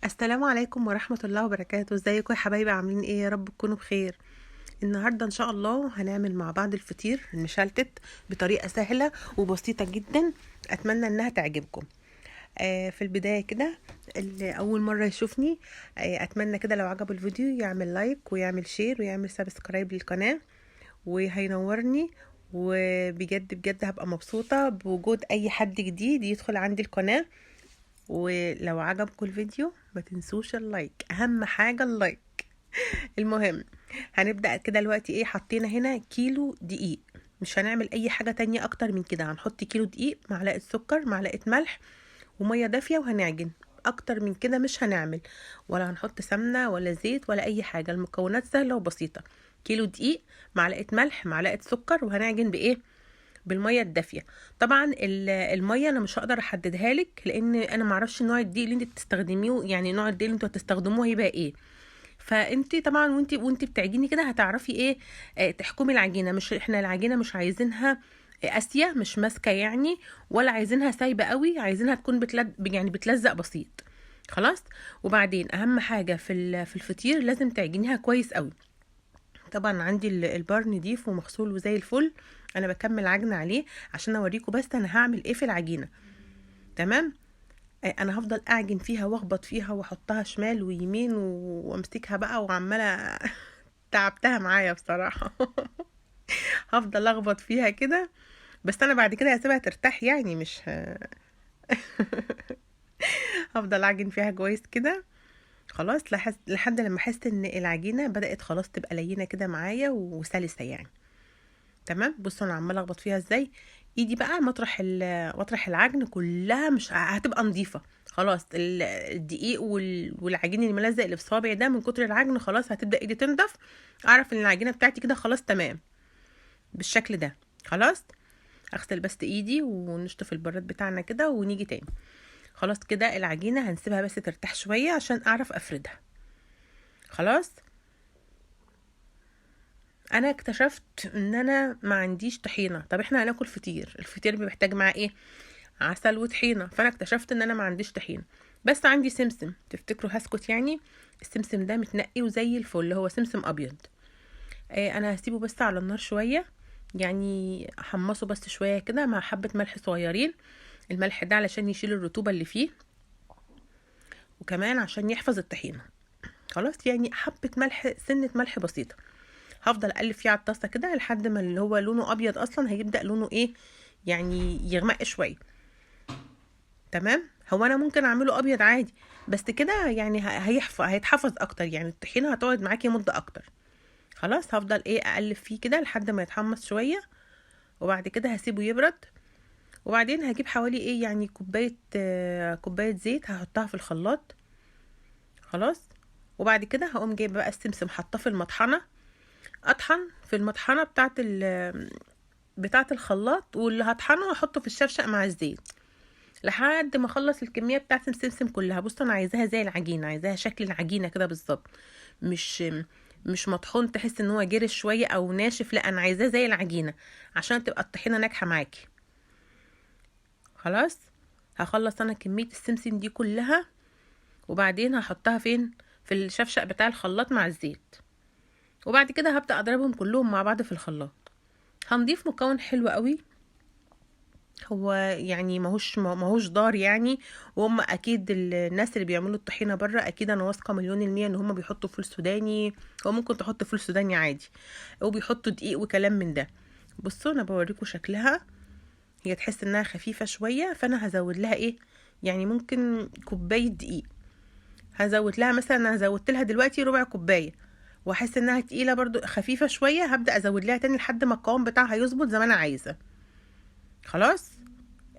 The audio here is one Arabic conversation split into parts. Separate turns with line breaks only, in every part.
السلام عليكم ورحمة الله وبركاته. ازيكم يا حبايبي؟ عاملين ايه؟ يا رب تكونوا بخير. النهاردة ان شاء الله هنعمل مع بعض الفطير المشلتت بطريقة سهلة وبسيطة جدا. اتمنى انها تعجبكم. في البداية كده، اللي اول مرة يشوفني، اتمنى كده لو عجبه الفيديو يعمل لايك ويعمل شير ويعمل سبسكرايب للقناة، وهينورني. وبجد بجد هبقى مبسوطة بوجود اي حد جديد يدخل عندي القناة. ولو عجبكم الفيديو ما تنسوش اللايك، اهم حاجة اللايك. المهم، هنبدأ كده دلوقتي. ايه حطينا هنا؟ كيلو دقيق. مش هنعمل اي حاجة تانية اكتر من كده. هنحط كيلو دقيق، معلقة سكر، معلقة ملح، ومية دافية، وهنعجن. اكتر من كده مش هنعمل، ولا هنحط سمنة ولا زيت ولا اي حاجة. المكونات سهلة وبسيطة. كيلو دقيق، معلقة ملح، معلقة سكر، وهنعجن بايه؟ بالميه الدافيه. طبعا الميه انا مش هقدر احددها لك، لان انا معرفش نوع الدقيق اللي انت بتستخدميه، يعني نوع الدقيق اللي انتوا هتستخدموه هيبقى ايه. فانت طبعا وانت بتعجني كده هتعرفي ايه. تحكمي العجينه. مش احنا العجينه مش عايزينها قاسيه، مش ماسكه يعني، ولا عايزينها سايبه قوي. عايزينها تكون يعني بتلزق بسيط. خلاص. وبعدين اهم حاجه في الفطير لازم تعجنيها كويس قوي. طبعا عندي البار نضيف ومغسول وزي الفل. انا بكمل عجن عليه عشان اوريكم بس انا هعمل ايه في العجينه. تمام. انا هفضل اعجن فيها واخبط فيها واحطها شمال ويمين وامسكها بقى وعماله تعبتها معايا بصراحه. هفضل اخبط فيها كده. بس انا بعد كده هسيبها ترتاح، يعني مش هفضل اعجن فيها كويس كده. خلاص، لحد لما احس ان العجينه بدات خلاص تبقى لينه كده معايا وسلسه يعني. تمام. بصوا انا عماله اخبط فيها ازاي. ايدي بقى مطرح مطرح العجن كلها مش هتبقى نظيفه. خلاص الدقيق والعجين الملزق اللي في صوابعي ده من كتر العجن خلاص هتبدا ايدي تنضف. اعرف ان العجينه بتاعتي كده خلاص تمام بالشكل ده. خلاص. اغسل بس ايدي ونشطف البراد بتاعنا كده ونيجي تاني. خلاص كده العجينه هنسيبها بس ترتاح شويه عشان اعرف افردها. خلاص. انا اكتشفت ان انا ما عنديش طحينه. طب احنا هناكل فطير، الفطير بيحتاج معاه ايه؟ عسل وطحينه. فانا اكتشفت ان انا ما عنديش طحينه، بس عندي سمسم. تفتكروا هسكت يعني؟ السمسم ده متنقي وزي الفل، هو سمسم ابيض. انا هسيبه بس على النار شويه، يعني احمصه بس شويه كده مع حبه ملح صغيرين. الملح ده علشان يشيل الرطوبه اللي فيه، وكمان عشان يحفظ الطحينه. خلاص، يعني حبه ملح، سنه ملح بسيطه. هفضل اقلب فيه على الطاسه كده لحد ما اللي هو لونه ابيض اصلا هيبدا لونه ايه، يعني يغمق شويه. تمام. هو انا ممكن اعمله ابيض عادي، بس كده يعني هيتحفظ اكتر، يعني الطحينه هتقعد معاكي مده اكتر. خلاص، هفضل ايه اقلب فيه كده لحد ما يتحمص شويه، وبعد كده هسيبه يبرد. وبعدين هجيب حوالي ايه، يعني كوبايه زيت هحطها في الخلاط. خلاص. وبعد كده هقوم جايبه بقى السمسم حطاه في المطحنه. اطحن في المطحنه بتاعه الخلاط، واللي هطحنه هحطه في الشفشق مع الزيت لحد ما اخلص الكميه بتاعه السمسم كلها. بص انا عايزاها زي العجينه، عايزاها شكل العجينه كده بالظبط. مش مش مطحون تحس ان هو جرش شويه او ناشف، لا انا عايزاه زي العجينه عشان تبقى الطحينه ناجحه معاكي. خلاص. هخلص انا كميه السمسم دي كلها، وبعدين هحطها فين؟ في الشفشق بتاع الخلاط مع الزيت. وبعد كده هبدأ اضربهم كلهم مع بعض في الخلاط. هنضيف مكون حلو قوي، هو يعني ماهوش ضار يعني. وهم اكيد الناس اللي بيعملوا الطحينه بره، اكيد انا واثقه مليون المية ان هم بيحطوا فول سوداني. هو ممكن تحط فول سوداني عادي، وبيحطوا دقيق وكلام من ده. بصوا انا بوريكم شكلها. هي تحس انها خفيفه شويه، فانا هزود لها ايه، يعني ممكن كوبايه دقيق. هزود لها مثلا، انا زودت لها دلوقتي ربع كوبايه، واحس انها تقيله برضو خفيفه شويه هبدا ازود لها تاني لحد ما القوام بتاعها يظبط زي ما انا عايزه. خلاص.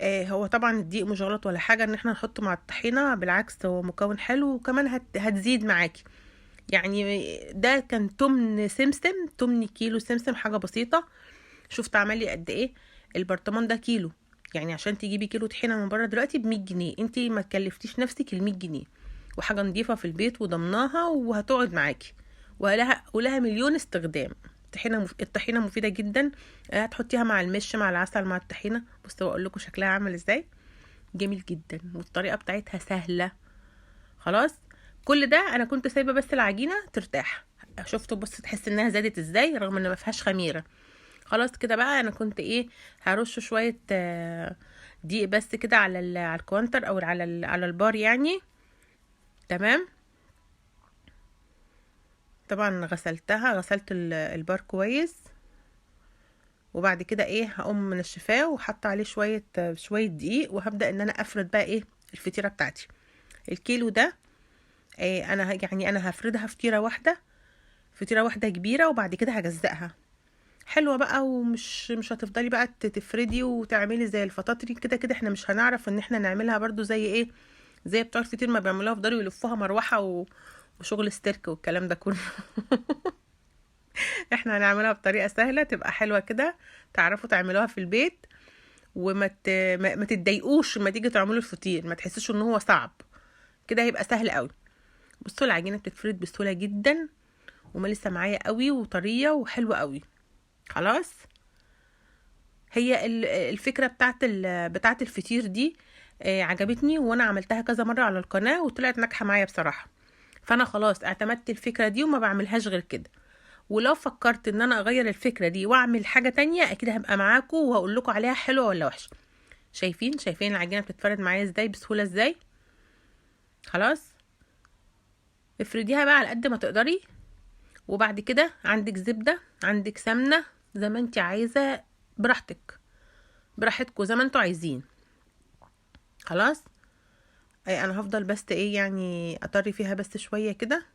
هو طبعا الدقيق مش غلط ولا حاجة ان احنا نحطه مع الطحينة، بالعكس هو مكون حلو، وكمان هتزيد معاكي. يعني ده كان تمن سمسم، تمن كيلو سمسم، حاجة بسيطة. شفت عمل لي قد ايه؟ البرطمان ده كيلو. يعني عشان تجيبي كيلو طحينة من بره دلوقتي ب100 جنيه، انتي ما تكلفتيش نفسك ال100 جنيه، وحاجة نظيفة في البيت وضمناها وهتقعد معاكي، ولها مليون استخدام. الطحينة مفيدة جدا. هتحطيها مع المش، مع العسل، مع الطحينة. بصوا اقول لكم شكلها عامل ازاي. جميل جدا، والطريقة بتاعتها سهلة. خلاص. كل ده انا كنت سايبه بس العجينه ترتاح. شفتوا؟ بص تحس انها زادت ازاي رغم ان ما فيهاش خميره. خلاص كده بقى انا كنت ايه، هرش شويه دقيق بس كده على على الكوانتر او على البار يعني. تمام. طبعا غسلت البار كويس، وبعد كده ايه هقوم منشفاه وحط عليه شويه دقيق، وهبدا ان انا افرد بقى ايه الفطيره بتاعتي. الكيلو ده انا هفردها فطيره واحده كبيره، وبعد كده هجزقها حلوه بقى. ومش مش هتفضلي بقى تفردي وتعملي زي الفطاطري كده كده. احنا مش هنعرف ان احنا نعملها برضو زي ايه، زي بتوع الفطير ما بيعملوها يفضلوا يلفوها مروحه وشغل استرك والكلام ده كله. احنا هنعملها بطريقه سهله تبقى حلوه كده، تعرفوا تعملوها في البيت، وما ت... ما تتضايقوش لما تيجي تعملوا الفطير، ما تحسوش ان هو صعب كده، هيبقى سهل قوي. بصوا العجينه بتتفرد بسهوله جدا، وما لسه معايا قوي وطريه وحلوه قوي. خلاص. هي الفكره بتاعت الفطير دي عجبتني، وانا عملتها كذا مره على القناه وطلعت ناجحه معايا بصراحه. فانا خلاص اعتمدت الفكره دي وما بعملهاش غير كده. ولو فكرت ان انا اغير الفكره دي واعمل حاجه تانية اكيد هبقى معاكم وهقول لكم عليها حلوه ولا وحشه. شايفين العجينه بتتفرد معايا ازاي بسهوله ازاي. خلاص. افرديها بقى على قد ما تقدري، وبعد كده عندك زبده عندك سمنه زي ما انت عايزه، براحتكم زي ما انتوا عايزين. خلاص. انا هفضل بس ايه يعني اطري فيها بس شويه كده،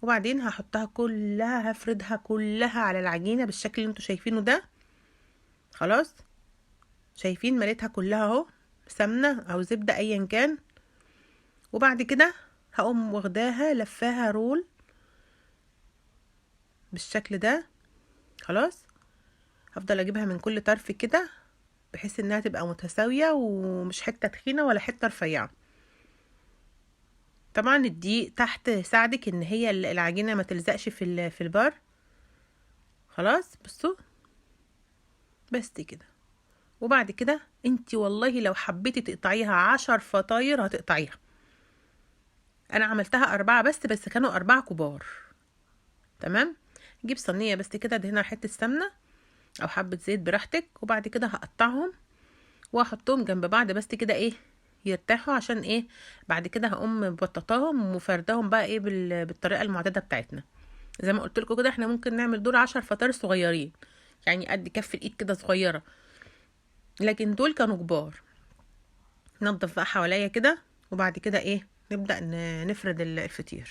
وبعدين هحطها كلها، هفردها كلها على العجينه بالشكل اللي انتوا شايفينه ده. خلاص. شايفين مليتها كلها اهو سمنه او زبده ايا كان. وبعد كده هقوم واخداها لفاها رول بالشكل ده. خلاص. هفضل اجيبها من كل طرف كده بحيث انها تبقى متساويه ومش حته تخينه ولا حته رفيعه. طبعا الدقيق تحت ساعدك ان هي العجينه ما تلزقش في البار. خلاص. بصوا بس كده. وبعد كده انتي والله لو حبيتي تقطعيها 10 فطاير هتقطعيها. انا عملتها 4 بس كانوا 4 كبار. تمام. جيب صينيه بس كده دهنها حته سمنه او حبه زيت براحتك، وبعد كده هقطعهم واحطهم جنب بعض بس كده ايه يرتاحوا. عشان ايه؟ بعد كده هقوم مبططاهم وفردهم بقى ايه بالطريقه المعتاده بتاعتنا. زي ما قلت لكم كده احنا ممكن نعمل دول 10 فطاير صغيرين، يعني قد كف الايد كده صغيره، لكن دول كانوا كبار. ننضف بقى حواليا كده، وبعد كده ايه نبدأ نفرد الفطير.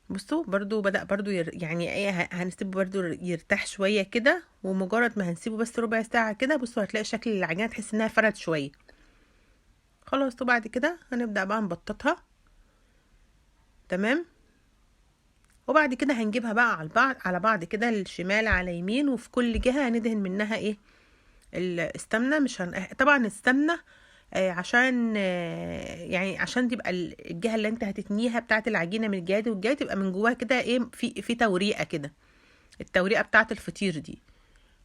بصوا برضو بدأ برضو يعني ايه هنسيبه برضو يرتاح شوية كده، ومجرد ما هنسيبه بس ربع ساعة كده بصوا هتلاقي شكل العجينة تحس انها فرد شوية. خلاص. وبعد كده هنبدأ بقى نبططها. تمام. وبعد كده هنجيبها بقى على بعض كده، الشمال على يمين، وفي كل جهة هندهن منها ايه السمنة. مش طبعا السمنة عشان يعني عشان تبقى الجهة اللي انت هتتنيها بتاعت العجينة من الجهة دي والجهة تبقى من جواها كده ايه في توريقة كده، التوريقة بتاعت الفطير دي.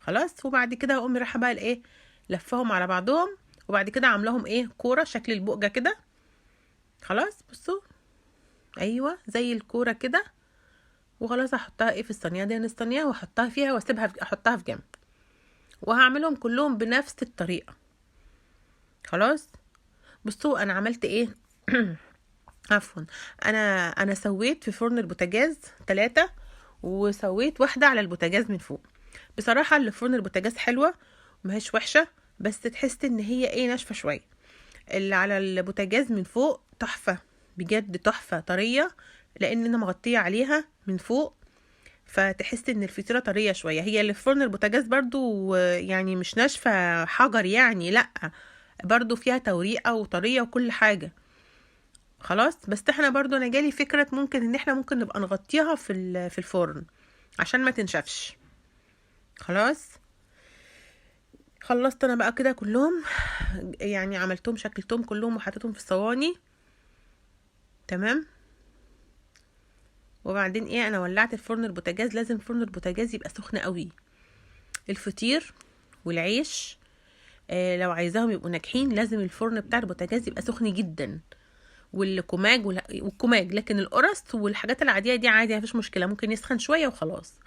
خلاص. وبعد كده هقوم رايحة بقى الايه لفهم على بعضهم، وبعد كده عاملاهم ايه كورة شكل البقجة كده. خلاص. بصوا ايوه زي الكورة كده. وخلاص هحطها ايه في الصينية دي، الصينية واحطها فيها واسيبها احطها في جنب، وهعملهم كلهم بنفس الطريقة. خلاص. بصوا انا عملت ايه. عفوا. انا سويت في فرن البوتاجاز 3، وسويت واحدة على البوتاجاز من فوق. بصراحة اللي في فرن البوتاجاز حلوة ومهيش وحشة، بس تحس ان هي ايه ناشفة شوية. اللي على البوتاجاز من فوق تحفة، بجد تحفة طرية، لان انا مغطية عليها من فوق، فتحس ان الفطيرة طرية شوية. هي اللي في فرن البوتاجاز برضو يعني مش ناشفة حجر يعني، لا برضو فيها توريقة وطرية وكل حاجة. خلاص. بس احنا برضو انا جالي فكرة ممكن ان احنا ممكن نبقى نغطيها في الفرن عشان ما تنشفش. خلاص. خلصت انا بقى كده كلهم، يعني عملتهم شكلتهم كلهم وحطيتهم في الصواني. تمام. وبعدين ايه انا ولعت الفرن البوتاجاز. لازم فرن البوتاجاز يبقى سخن قوي. الفطير والعيش لو عايزاهم يبقوا ناجحين لازم الفرن بتاع البوتاجاز يبقى سخن جدا، والكماج. لكن القرص والحاجات العاديه دي عادي مفيش مشكله، ممكن يسخن شويه وخلاص.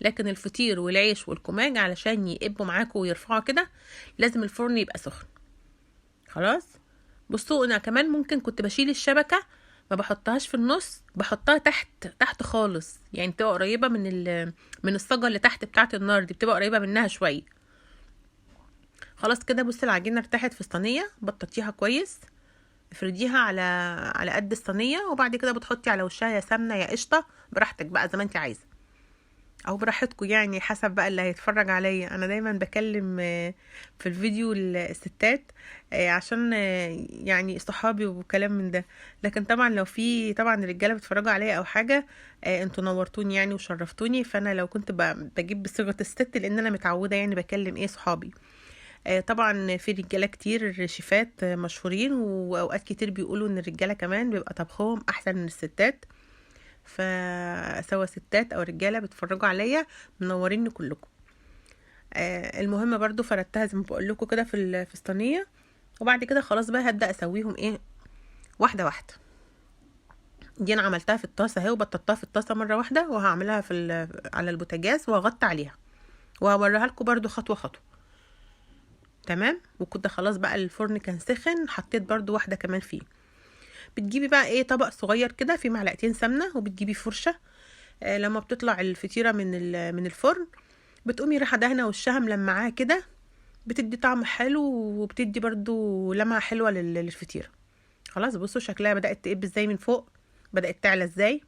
لكن الفطير والعيش والكماج علشان يقبوا معاكوا ويرفعوا كده لازم الفرن يبقى سخن. خلاص. بصوا انا كمان ممكن كنت بشيل الشبكه، ما بحطهاش في النص، بحطها تحت خالص، يعني بتبقى قريبه من الصاجه اللي تحت بتاعه النار دي، بتبقى قريبه منها شويه. خلاص كده. بصي العجينه ارتاحت في الصينيه، بططيها كويس، افرديها على قد الصينيه، وبعد كده بتحطي على وشها يا سمنه يا قشطه براحتك بقى زي ما انت عايزه، او براحتكم يعني حسب بقى اللي هيتفرج عليا. انا دايما بكلم في الفيديو الستات عشان يعني صحابي وكلام من ده. لكن طبعا لو في طبعا الرجاله بيتفرجوا عليا او حاجه، انتوا نورتوني يعني وشرفتوني. فانا لو كنت بجيب بصيغه الست لان انا متعوده يعني بكلم صحابي. طبعا في رجاله كتير شيفات مشهورين، واوقات كتير بيقولوا ان الرجاله كمان بيبقى طبخهم احسن من الستات. فسواء ستات او رجاله بتفرجوا عليا منوريني كلكم. المهم برضو فردتها زي ما بقول لكم كده في الصينيه، وبعد كده خلاص بقى هبدا اسويهم واحده واحده. دي انا عملتها في الطاسه اهي، وبططتها في الطاسه مره واحده، وهعملها على البوتاجاز وهغطي عليها، وهوريها لكم برضو خطوه خطوه. تمام. وكده خلاص بقى الفرن كان سخن، حطيت برضو واحده كمان فيه. بتجيبي بقى طبق صغير كده فيه معلقتين سمنه، وبتجيبي فرشه. لما بتطلع الفطيره من الفرن بتقومي رايحه دهنه وشها ملمعاه كده، بتدي طعم حلو وبتدي برضو لمعه حلوه للفطيره. خلاص. بصوا شكلها بدات تقب ازاي من فوق، بدات تعلى ازاي.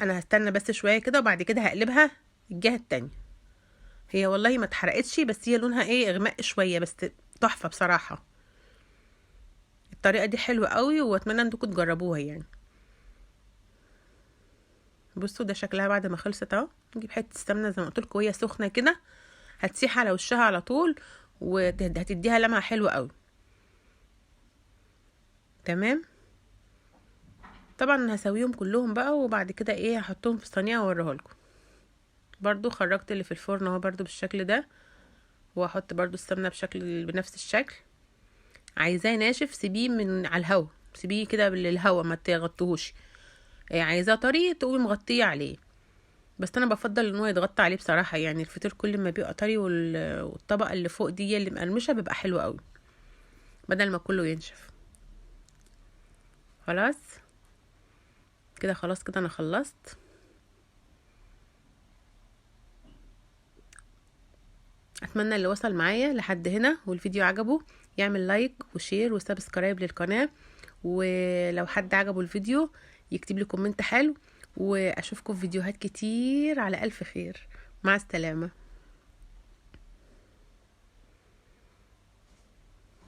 انا هستنى بس شويه كده، وبعد كده هقلبها الجهه التانية. هي والله ما اتحرقتش، بس هي لونها اغماء شويه، بس تحفه بصراحه. الطريقه دي حلوه قوي، واتمنى انكم تجربوها يعني. بصوا ده شكلها بعد ما خلصت اهو. نجيب حته السمنه زي ما قلت لكم وهي سخنه كده، هتسيح على وشها على طول، وهتديها لمعه حلوه قوي. تمام. طبعا هسويهم كلهم بقى، وبعد كده هحطهم في الصينيه واوريها لكم. برضو خرجت اللي في الفرن اهو برضو بالشكل ده، وهحط برضو السمنه بنفس الشكل. عايزاه ناشف سيبيه من على الهوا، سيبيه كده بالهوا ما تغطيهوش. عايزاه طري تقومي مغطيه عليه، بس انا بفضل ان هو يتغطى عليه بصراحه. يعني الفطير كل ما بيبقى طري والطبقه اللي فوق دي اللي مقرمشه بيبقى حلو قوي، بدل ما كله ينشف. خلاص كده. خلاص كده انا خلصت. اتمنى اللي وصل معايا لحد هنا والفيديو عجبه يعمل لايك وشير وسبسكرايب للقناه، ولو حد عجبه الفيديو يكتب لي كومنت حلو. واشوفكم في فيديوهات كتير على الف خير. مع السلامه.